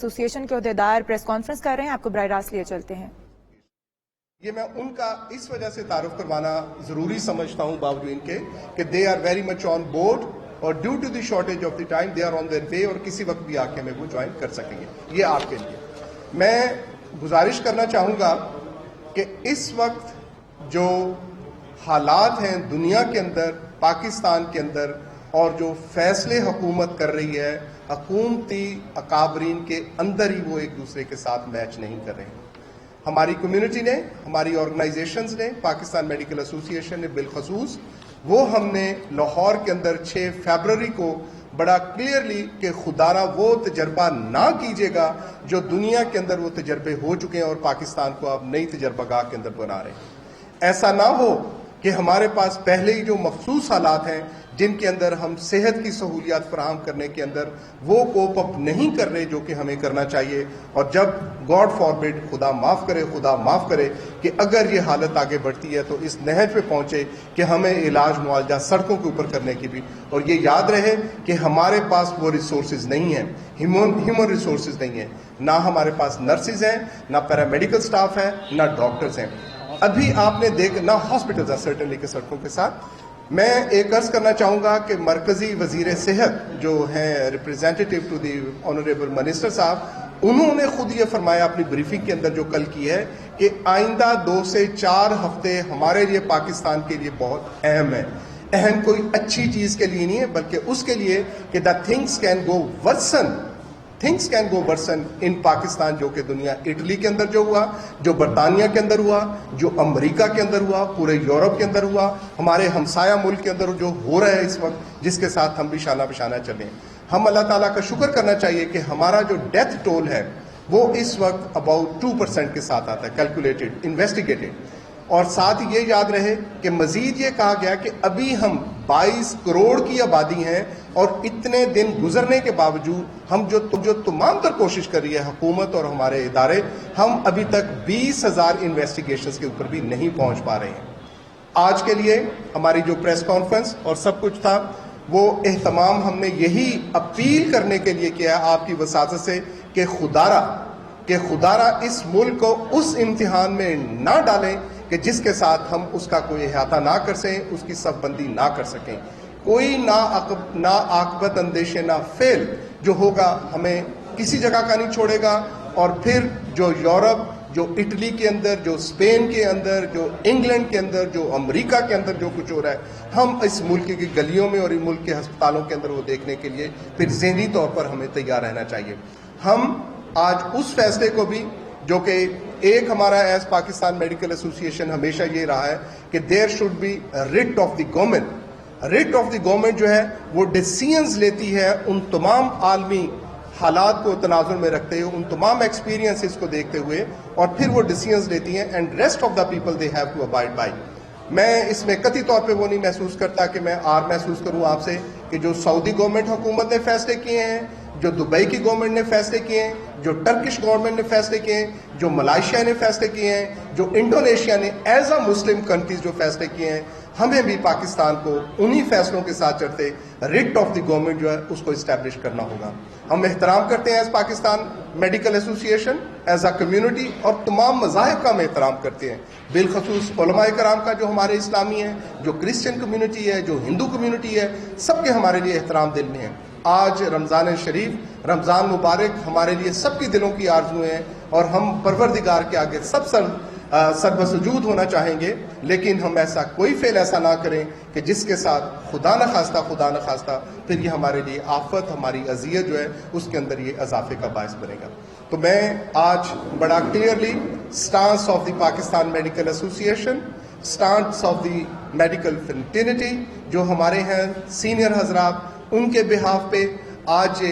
Association کے عہدیدار press conference کر رہے ہیں، آپ کو براہ راست لیے چلتے ہیں۔ یہ میں ان کا اس وجہ سے تعارف کروانا ضروری سمجھتا ہوں باوجود ان کے کہ they are very much on board اور due to the shortage of the time they are on their way اور کسی وقت بھی آ کے ہمیں وہ جوائن کر سکیں گے۔ یہ آپ کے لیے میں گزارش کرنا چاہوں گا کہ اس وقت جو حالات ہیں دنیا کے اندر، پاکستان کے اندر، اور جو فیصلے حکومت کر رہی ہے، حکومتی اکابرین کے اندر ہی وہ ایک دوسرے کے ساتھ میچ نہیں کر رہے ہیں۔ ہماری کمیونٹی نے، ہماری آرگنائزیشنز نے، پاکستان میڈیکل ایسوسی ایشن نے بالخصوص، وہ ہم نے لاہور کے اندر 6 فیبروری کو بڑا کلیئرلی کہ خدا نہ وہ تجربہ نہ کیجیے گا جو دنیا کے اندر وہ تجربے ہو چکے ہیں اور پاکستان کو آپ نئی تجربہ گاہ کے اندر بنا رہے ہیں۔ ایسا نہ ہو کہ ہمارے پاس پہلے ہی جو مخصوص حالات ہیں جن کے اندر ہم صحت کی سہولیات فراہم کرنے کے اندر وہ کوپ اپ نہیں کر رہے جو کہ ہمیں کرنا چاہیے، اور جب گاڈ فاربڈ، خدا معاف کرے کہ اگر یہ حالت آگے بڑھتی ہے تو اس نہج پہ پہنچے کہ ہمیں علاج معالجہ سڑکوں کے اوپر کرنے کی بھی، اور یہ یاد رہے کہ ہمارے پاس وہ ریسورسز نہیں ہیں، ہیومن ریسورسز نہیں ہیں، نہ ہمارے پاس نرسز ہیں، نہ پیرامیڈیکل سٹاف ہے، نہ ڈاکٹرز ہیں۔ ابھی آپ نے دیکھا نہ ہاسپٹلز ہیں سرٹنلی کے سڑکوں کے ساتھ۔ میں ایک عرض کرنا چاہوں گا کہ مرکزی وزیر صحت جو ہیں representative to the honourable minister صاحب، انہوں نے خود یہ فرمایا اپنی بریفنگ کے اندر جو کل کی ہے کہ آئندہ 2 سے 4 ہفتے ہمارے لیے پاکستان کے لیے بہت اہم ہے۔ اہم کوئی اچھی چیز کے لیے نہیں ہے بلکہ اس کے لیے کہ the things can go worsen in Pakistan, جو کہ دنیا اٹلی کے اندر جو ہوا، جو برطانیہ کے اندر ہوا، جو امریکہ کے اندر ہوا، پورے یورپ کے اندر ہوا، ہمارے ہمسایہ ملک کے اندر جو ہو رہا ہے اس وقت، جس کے ساتھ ہم بھی شانہ بشانہ چلیں۔ ہم اللہ تعالیٰ کا شکر کرنا چاہیے کہ ہمارا جو ڈیتھ ٹول ہے وہ اس وقت اباؤٹ 2% کے ساتھ آتا ہے، کیلکولیٹڈ، انویسٹیگیٹڈ۔ اور ساتھ ہی یہ یاد رہے کہ مزید یہ کہا گیا کہ ابھی ہم 22 کروڑ کی آبادی ہیں اور اتنے دن گزرنے کے باوجود ہم جو تمام تر کوشش کر رہی ہے حکومت اور ہمارے ادارے، ہم ابھی تک 20,000 انویسٹیگیشنز کے اوپر بھی نہیں پہنچ پا رہے ہیں۔ آج کے لیے ہماری جو پریس کانفرنس اور سب کچھ تھا وہ اہتمام ہم نے یہی اپیل کرنے کے لیے کیا آپ کی وساطت سے کہ خدا را اس ملک کو اس امتحان میں نہ ڈالیں کہ جس کے ساتھ ہم اس کا کوئی احاطہ نہ کر سکیں، اس کی صف بندی نہ کر سکیں۔ کوئی نا عاقبت اندیش نہ فعل جو ہوگا ہمیں کسی جگہ کا نہیں چھوڑے گا، اور پھر جو یورپ، جو اٹلی کے اندر، جو اسپین کے اندر، جو انگلینڈ کے اندر، جو امریکہ کے اندر جو کچھ ہو رہا ہے، ہم اس ملک کی گلیوں میں اور اس ملک کے ہسپتالوں کے اندر وہ دیکھنے کے لیے پھر ذہنی طور پر ہمیں تیار رہنا چاہیے۔ ہم آج اس فیصلے کو بھی جو کہ ایک ہمارا ایز پاکستان میڈیکل ایسوسی ایشن ہمیشہ یہ رہا ہے کہ there should be writ of the government جو ہے وہ ڈیسیژنز لیتی ہے ان تمام عالمی حالات کو تناظر میں رکھتے ہوئے، ان تمام ایکسپیرینسز کو دیکھتے ہوئے، اور پھر وہ ڈیسیژنز لیتی ہیں and rest of the people they have to abide by. میں اس میں قطعی طور پہ وہ نہیں محسوس کرتا کہ میں محسوس کروں آپ سے کہ جو سعودی گورنمنٹ حکومت نے فیصلے کیے ہیں، جو دبئی کی گورنمنٹ نے فیصلے کیے ہیں، جو ٹرکش گورنمنٹ نے فیصلے کیے ہیں، جو ملائیشیا نے فیصلے کیے ہیں، جو انڈونیشیا نے ایز اے مسلم کنٹریز جو فیصلے کیے ہیں، ہمیں بھی پاکستان کو انہی فیصلوں کے ساتھ چلتے ریٹ آف دی گورنمنٹ جو ہے اس کو اسٹیبلش کرنا ہوگا۔ ہم احترام کرتے ہیں ایز پاکستان میڈیکل ایسوسی ایشن، ایز اے کمیونٹی، اور تمام مذاہب کا ہم احترام کرتے ہیں، بالخصوص علماء کرام کا جو ہمارے اسلامی ہیں، جو کرسچن کمیونٹی ہے، جو ہندو کمیونٹی ہے، سب کے ہمارے لیے احترام دل میں ہیں۔ آج رمضان شریف، رمضان مبارک ہمارے لیے سب کی دلوں کی آرزویں ہیں، اور ہم پروردگار کے آگے سب سر بسجود ہونا چاہیں گے، لیکن ہم ایسا کوئی فعل ایسا نہ کریں کہ جس کے ساتھ خدا نہ خواستہ پھر یہ ہمارے لیے آفت، ہماری اذیت جو ہے اس کے اندر یہ اضافے کا باعث بنے گا۔ تو میں آج بڑا clearly stance of the Pakistan medical ایسوسی ایشن، stance of the medical fraternity جو ہمارے ہیں سینئر حضرات، ان کے بہاف پہ آج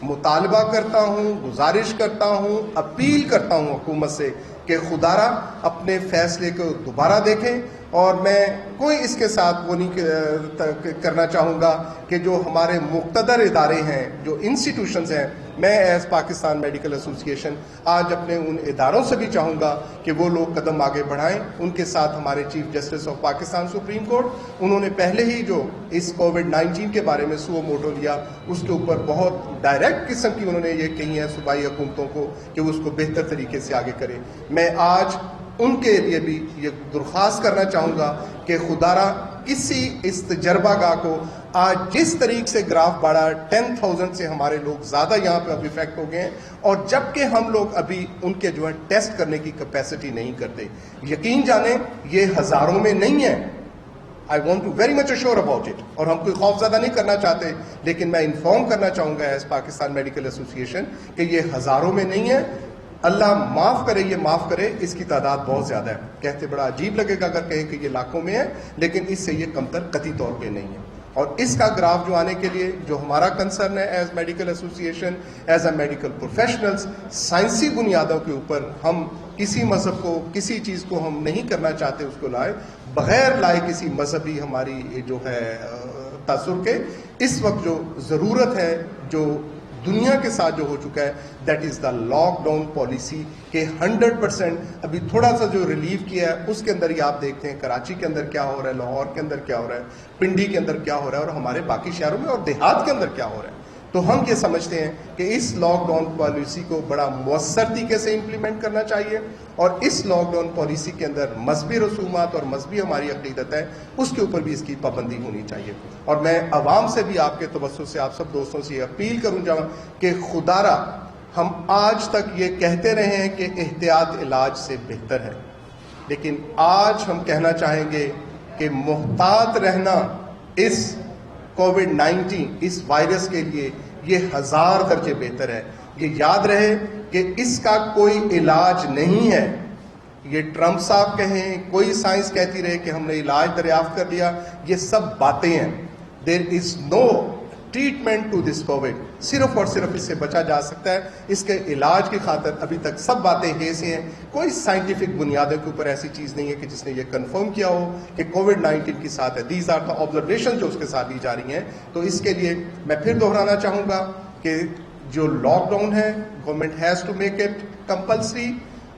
مطالبہ کرتا ہوں، گزارش کرتا ہوں، اپیل کرتا ہوں حکومت سے کہ خدارا اپنے فیصلے کو دوبارہ دیکھیں. اور میں کوئی اس کے ساتھ وہ نہیں کرنا چاہوں گا کہ جو ہمارے مقتدر ادارے ہیں, جو انسٹیٹیوشنز ہیں, میں ایز پاکستان میڈیکل ایسوسی ایشن آج اپنے ان اداروں سے بھی چاہوں گا کہ وہ لوگ قدم آگے بڑھائیں. ان کے ساتھ ہمارے chief justice of Pakistan supreme court, انہوں نے پہلے ہی جو اس کووڈ-19 کے بارے میں سو موٹو لیا, اس کے اوپر بہت ڈائریکٹ قسم کی انہوں نے یہ کہی ہے صوبائی حکومتوں کو کہ وہ اس کو بہتر طریقے سے آگے کریں. میں آج ان کے لیے بھی یہ درخواست کرنا چاہوں گا کہ خدارا کسی اس تجربہ گاہ کو آج جس طریقے سے گراف بڑھا 10,000 سے ہمارے لوگ زیادہ یہاں پہ اب افیکٹ ہو گئے ہیں, اور جبکہ ہم لوگ ابھی ان کے جو ہے ٹیسٹ کرنے کی کیپیسٹی نہیں کرتے. یقین جانیں یہ ہزاروں میں نہیں ہے. I want to very much assure about it. اور ہم کوئی خوف زدہ نہیں کرنا چاہتے, لیکن میں انفارم کرنا چاہوں گا ایز پاکستان میڈیکل ایسوسی ایشن کہ یہ ہزاروں میں نہیں ہے. اللہ معاف کرے, یہ معاف کرے, اس کی تعداد بہت زیادہ ہے. کہتے بڑا عجیب لگے گا اگر کہیں کہ یہ لاکھوں میں ہے, لیکن اس سے یہ کمتر قطعی طور پہ نہیں ہے. اور اس کا گراف جو آنے کے لیے جو ہمارا کنسرن ہے ایز میڈیکل ایسوسی ایشن, ایز اے میڈیکل پروفیشنلز, سائنسی بنیادوں کے اوپر ہم کسی مذہب کو, کسی چیز کو ہم نہیں کرنا چاہتے اس کو لائے, بغیر لائے کسی مذہبی ہماری جو ہے تاثر کے. اس وقت جو ضرورت ہے, جو دنیا کے ساتھ جو ہو چکا ہے, that is the lockdown policy کہ 100% ابھی تھوڑا سا جو ریلیف کیا ہے اس کے اندر ہی آپ دیکھتے ہیں کراچی کے اندر کیا ہو رہا ہے, لاہور کے اندر کیا ہو رہا ہے, پنڈی کے اندر کیا ہو رہا ہے, اور ہمارے باقی شہروں میں اور دیہات کے اندر کیا ہو رہا ہے. تو ہم یہ سمجھتے ہیں کہ اس لاک ڈاؤن پالیسی کو بڑا مؤثر طریقے سے امپلیمنٹ کرنا چاہیے, اور اس لاک ڈاؤن پالیسی کے اندر مذہبی رسومات اور مذہبی ہماری عقیدت ہے اس کے اوپر بھی اس کی پابندی ہونی چاہیے. اور میں عوام سے بھی آپ کے توسط سے, آپ سب دوستوں سے یہ اپیل کروں گا کہ خدارا ہم آج تک یہ کہتے رہے ہیں کہ احتیاط علاج سے بہتر ہے, لیکن آج ہم کہنا چاہیں گے کہ محتاط رہنا اس کووڈ-19 اس وائرس کے لیے یہ 1000 درجے بہتر ہے. یہ یاد رہے کہ اس کا کوئی علاج نہیں ہے. یہ ٹرمپ صاحب کہیں, کوئی سائنس کہتی رہے کہ ہم نے علاج دریافت کر لیا, یہ سب باتیں ہیں. دیر از نو ٹریٹمنٹ ٹو دس کووڈ. صرف اور صرف اس سے بچا جا سکتا ہے. اس کے علاج کی خاطر ابھی تک سب باتیں ایسی ہیں, کوئی سائنٹیفک بنیادوں کے اوپر ایسی چیز نہیں ہے کہ جس نے یہ کنفرم کیا ہو کہ کووڈ-19 کے ساتھ ہے. دیز آر دا آبزرویشن جو اس کے ساتھ لی جا رہی ہیں. تو اس کے لیے میں پھر دہرانا چاہوں گا کہ جو لاک ڈاؤن ہے, government has to make it compulsory.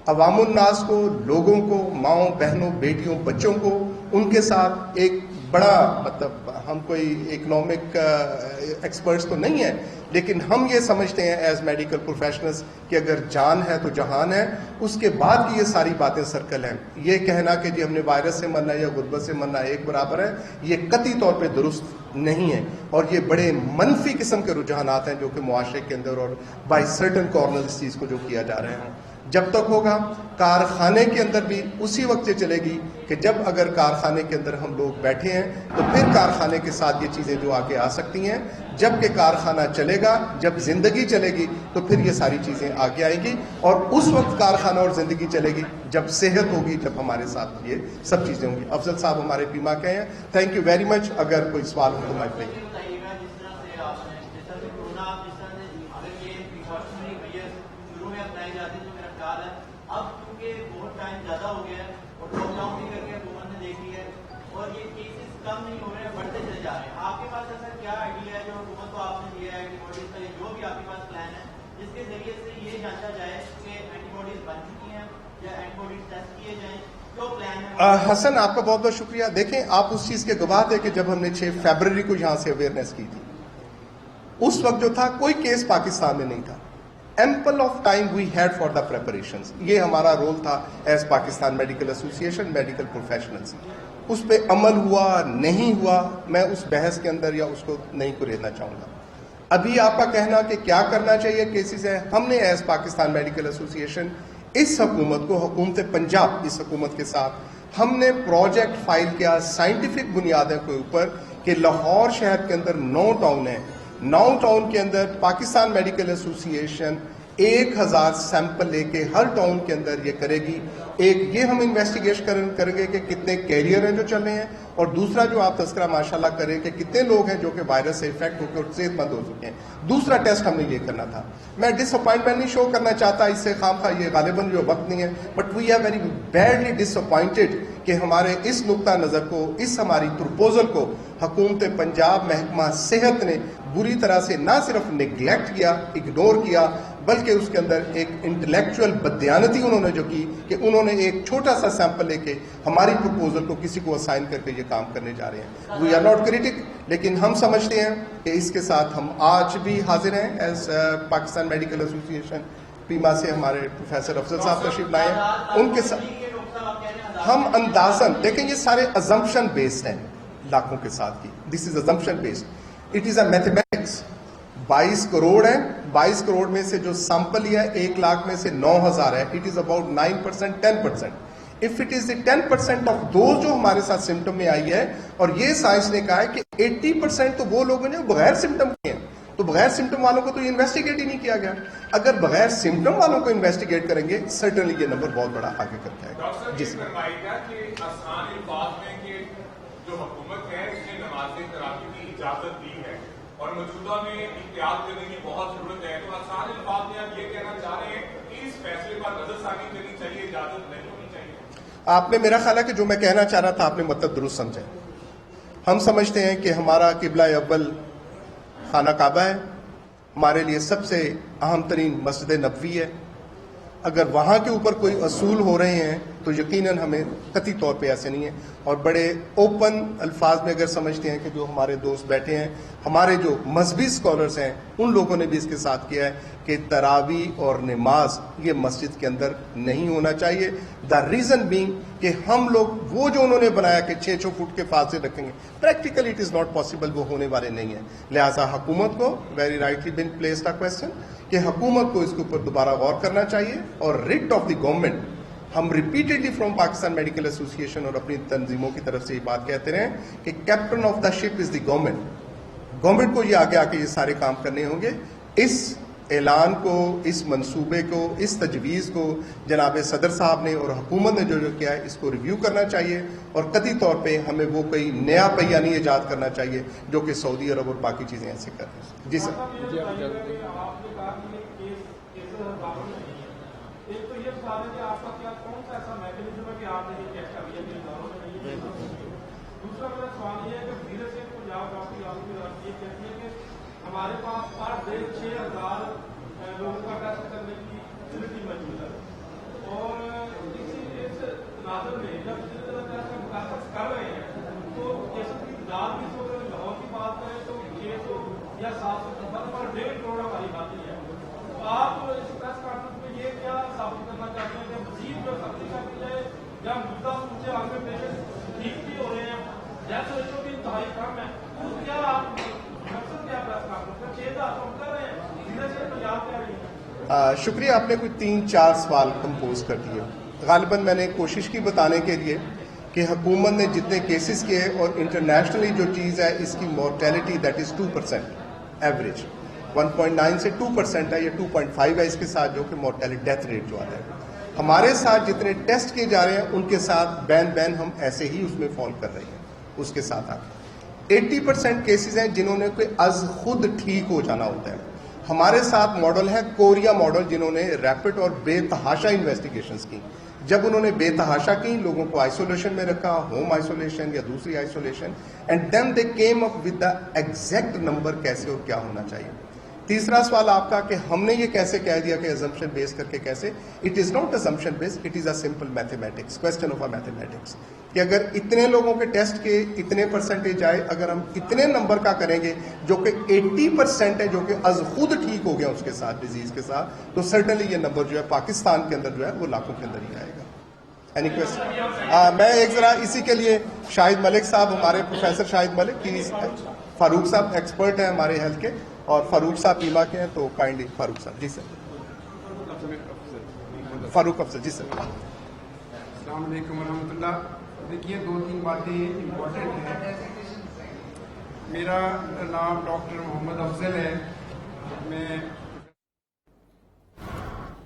عوام الناس کو, لوگوں کو, ماؤں بہنوں, بیٹیوں, بچوں کو, ان کے ساتھ ایک بڑا مطلب ہم کوئی اکنامک ایکسپرٹس تو نہیں ہیں, لیکن ہم یہ سمجھتے ہیں ایز میڈیکل پروفیشنلز کہ اگر جان ہے تو جہان ہے. اس کے بعد کی یہ ساری باتیں سرکل ہیں. یہ کہنا کہ جی ہم نے وائرس سے مرنا یا غربت سے مرنا ایک برابر ہے, یہ قطعی طور پہ درست نہیں ہے. اور یہ بڑے منفی قسم کے رجحانات ہیں جو کہ معاشرے کے اندر اور بائی سرٹن کارنر اس چیز کو جو کیا جا رہے ہیں. جب تک ہوگا کارخانے کے اندر بھی اسی وقت یہ چلے گی کہ جب اگر کارخانے کے اندر ہم لوگ بیٹھے ہیں تو پھر کارخانے کے ساتھ یہ چیزیں جو آگے آ سکتی ہیں. جب کہ کارخانہ چلے گا, جب زندگی چلے گی, تو پھر یہ ساری چیزیں آگے آئیں گی. اور اس وقت کارخانہ اور زندگی چلے گی جب صحت ہوگی, جب ہمارے ساتھ یہ سب چیزیں ہوں گی. افضل صاحب ہمارے بیما کے ہیں. Thank you very much. اگر کوئی سوال ہو تو میں پہ اب کیونکہ بہت ٹائم زیادہ ہو گیا ہے اور لاک ڈاؤن بھی کر کے حکومت نے دیکھ لیا ہے اور یہ کیسز کم نہیں ہو رہے ہیں, بڑھتے چلے جا رہے ہیں. آپ کے پاس ایسا کیا آئیڈیا ہے جو حکومت کو آپ نے دیا ہے, اینٹی باڈیز کا جو بھی آپ کے پاس پلان ہے جس کے ذریعے سے یہ جانچا جائے کہ اینٹی باڈیز بن چکی ہیں یا اینٹی باڈیز ٹیسٹ کیے جائیں, جو پلان ہے؟ حسن آپ کا بہت بہت شکریہ. دیکھیں آپ اس چیز کے گواہ تھے کہ جب ہم نے 6 فیبرری کو یہاں سے اویئرنیس کی تھی, اس وقت جو تھا کوئی کیس پاکستان میں نہیں تھا. Ample of time we had for the preparations. یہ ہمارا رول تھا ایز پاکستان میڈیکل ایسوسی ایشن, میڈیکل پروفیشنلز. اس پہ عمل ہوا نہیں ہوا, میں اس بحث کے اندر یا اس کو نہیں کو رہنا چاہوں گا. ابھی آپ کا کہنا کہ کیا کرنا چاہیے کیسز ہے, ہم نے ایز پاکستان میڈیکل ایسوسی ایشن اس حکومت کو, حکومت پنجاب اس حکومت کے ساتھ ہم نے پروجیکٹ فائل کیا سائنٹیفک بنیادوں کے اوپر کہ لاہور شہر کے اندر 9 ٹاؤن ہیں. 9 ٹاؤن کے اندر پاکستان میڈیکل ایسوسی ایشن 1000 سیمپل لے کے ہر ٹاؤن کے اندر یہ کرے گی. ایک یہ ہم انویسٹیگیشن کریں گے کہ کتنے کیریئر ہیں جو چل رہے ہیں, اور دوسرا جو آپ تذکرہ ماشاءاللہ کریں کہ کتنے لوگ ہیں جو کہ وائرس سے افیکٹ ہو کے صحت مند ہو چکے ہیں. دوسرا ٹیسٹ ہم نے یہ کرنا تھا. میں ڈس اپوائنٹمنٹ نہیں شو کرنا چاہتا اس سے خام خواہ, یہ غالباً جو وقت نہیں ہے, but we are very badly disappointed کہ ہمارے اس نقطہ نظر کو, اس ہماری پرپوزل کو حکومت پنجاب محکمہ صحت نے بری طرح سے نہ صرف نگلیکٹ کیا, اگنور کیا, بلکہ اس کے اندر ایک انٹلیکچوئل بددیانتی انہوں نے جو کی کہ انہوں نے ایک چھوٹا سا سیمپل لے کے ہماری پرپوزل کو کسی کو اسائن کر کے یہ کام کرنے جا رہے ہیں. وی آر ناٹ کریٹک, لیکن ہم سمجھتے ہیں کہ اس کے ساتھ ہم آج بھی حاضر ہیں ایز پاکستان میڈیکل ایسوسی ایشن پیما سے ہمارے پروفیسر افضل صاحب تشریف لائے ہیں, ان کے ساتھ ہم اندازاً دیکھیں یہ سارے ازمپشن بیسڈ ہیں لاکھوں کے ساتھ کی. This is assumption based, it is a mathematics. 22 crore ہیں, 22 کروڑ میں سے جو سیمپل لیا ہے 1 لاکھ میں سے 9000 ہے. It is about 9%, 10%. If it is the 10% of those جو ہمارے ساتھ سمٹم میں آئی ہے, اور یہ سائنس نے کہا ہے کہ 80% تو وہ لوگ ہیں جو بغیر سمٹم کے ہیں, تو بغیر سمٹم والوں کو تو انویسٹیگیٹ ہی نہیں کیا گیا. اگر بغیر سمٹم والوں کو انویسٹیگیٹ کریں گے سرٹنلی یہ نمبر بہت بڑا آگے کر کے آئے گا. جی سر. آسان الفاظ میں کہ جو حکومت ہے اس نے نماز تراویح کی اجازت دی ہے اور موجودہ میں احتیاط کرنے کی بہت ضرورت ہے, تو آسان الفاظ میں آپ یہ کہنا چاہ رہے ہیں کہ اس فیصلے پر نظر ثانی کرنی چاہیے, اجازت نہیں ہونی چاہیے. آپ نے, میرا خیال ہے کہ جو میں کہنا چاہ رہا تھا آپ نے مطلب درست سمجھا. ہم سمجھتے ہیں کہ ہمارا قبلہ اول خانہ کعبہ ہے, ہمارے لیے سب سے اہم ترین مسجد نبوی ہے. اگر وہاں کے اوپر کوئی اصول ہو رہے ہیں تو یقیناً ہمیں قطعی طور پہ ایسے نہیں ہے, اور بڑے اوپن الفاظ میں اگر سمجھتے ہیں کہ جو ہمارے دوست بیٹھے ہیں, ہمارے جو مذہبی اسکالرس ہیں, ان لوگوں نے بھی اس کے ساتھ کیا ہے کہ تراویح اور نماز یہ مسجد کے اندر نہیں ہونا چاہیے. دا ریزن بینگ کہ ہم لوگ وہ جو انہوں نے بنایا کہ 6 فٹ کے فاصلے رکھیں گے, practically it is not possible, وہ ہونے والے نہیں ہیں. لہٰذا حکومت کو very rightly been placed a question کہ حکومت کو اس کے اوپر دوبارہ غور کرنا چاہیے, اور ریٹ آف دی گورنمنٹ ہم ریپیٹڈلی فرام پاکستان میڈیکل ایسوسی ایشن اور اپنی تنظیموں کی طرف سے یہ بات کہتے رہے کہ captain of the ship is the government. Government کو یہ آگے آ کے یہ سارے کام کرنے ہوں گے. اس اعلان کو, اس منصوبے کو, اس تجویز کو جناب صدر صاحب نے اور حکومت نے جو کیا ہے اس کو ریویو کرنا چاہیے, اور قطعی طور پہ ہمیں وہ کوئی نیا پہیہ نہیں ایجاد کرنا چاہیے جو کہ سعودی عرب اور باقی چیزیں ایسے کر رہے ہیں. جی سر. ایک تو یہ سوال ہے کہ آپ کا کیا کون سا ایسا میکینزم ہے کہ آپ نے یہ ٹیسٹ کر لیا کہ اداروں میں نہیں ہے. دوسرا میرا سوال یہ ہے کہ دھیرے سے پنجاب ڈاکٹری عالمی یہ کہتی ہے کہ ہمارے پاس پر ڈے 6000 لوگوں کا ٹیسٹ کرنے کی فیسلٹی موجود ہے, اور اس تناظر میں جب ٹیسٹ کا مقاصد کر رہے ہیں تو جیسے کہ تعداد بھی تو لاہور کی بات کریں تو 600 یا 700 پر 1.5 کروڑ ہماری بات ہے. تو آپ اس پریس کانفرنس میں یہ کیا ثابت کرنا چاہتے ہیں کہ مزید جو سختی کر دی جائے, یا مدعا پوچھے آگے پیشنٹ ٹھیک بھی ہو رہے ہیں, جیسے ایشو بھی انتہائی کم ہے, تو کیا آپ مقصد کیا پریس کانفرنس میں 6000 ہم کر رہے ہیں, دھیرے سے پنجاب کیا رہی ہے. شکریہ, آپ نے کوئی 3-4 سوال کمپوز کر دیے. غالباً میں نے کوشش کی بتانے کے لیے کہ حکومت نے جتنے کیسز کیے, اور انٹرنیشنلی جو چیز ہے اس کی مورٹیلٹی دیٹ از 2% ایوریج, 1.9 سے 2% ہے, یا 2.5 ہے اس کے ساتھ جو کہ مورٹیلٹی ڈیتھ ریٹ جو آتا ہے. ہمارے ساتھ جتنے ٹیسٹ کیے جا رہے ہیں ان کے ساتھ بین ہم ایسے ہی اس میں فال کر رہے ہیں. اس کے ساتھ آپ 80% کیسز ہیں جنہوں نے کوئی از خود ٹھیک ہو جانا ہوتا ہے. ہمارے ساتھ ماڈل ہے کوریا ماڈل, جنہوں نے ریپڈ اور بے تحاشا انویسٹیگیشنز کی. جب انہوں نے بے تحاشا کی, لوگوں کو آئسولیشن میں رکھا, ہوم آئسولیشن یا دوسری isolation, and then they came up with the exact number کیسے اور کیا ہونا چاہیے. تیسرا سوال آپ کا کہ ہم نے یہ کیسے کہہ دیا کہ ازمپشن بیس کر کے کیسے. It is not assumption base, it is a simple mathematics, question of a mathematics, کہ اگر اتنے لوگوں کے ٹیسٹ کے اتنے پرسنٹیج آئے, اگر ہم اتنے نمبر کا کریں گے جو کہ 80% ہے جو کہ از خود ٹھیک ہو گیا اس کے ساتھ, ڈیزیز کے ساتھ, تو سرٹنلی یہ نمبر جو ہے پاکستان کے اندر جو ہے وہ لاکھوں کے اندر ہی آئے گا. Any question? میں ایک ذرا اسی کے لیے شاہد ملک صاحب, ہمارے پروفیسر شاہد ملک, فاروق صاحب ایکسپرٹ ہیں ہمارے ہیلتھ کے, اور فاروق صاحب پیما کے ہیں, تو کائنڈلی فاروق صاحب. جی سر. فاروق افضل. جی سر. السلام علیکم ورحمۃ اللہ. دیکھیے 2-3 باتیں امپورٹنٹ ہیں. میرا نام ڈاکٹر محمد افضل ہے. میں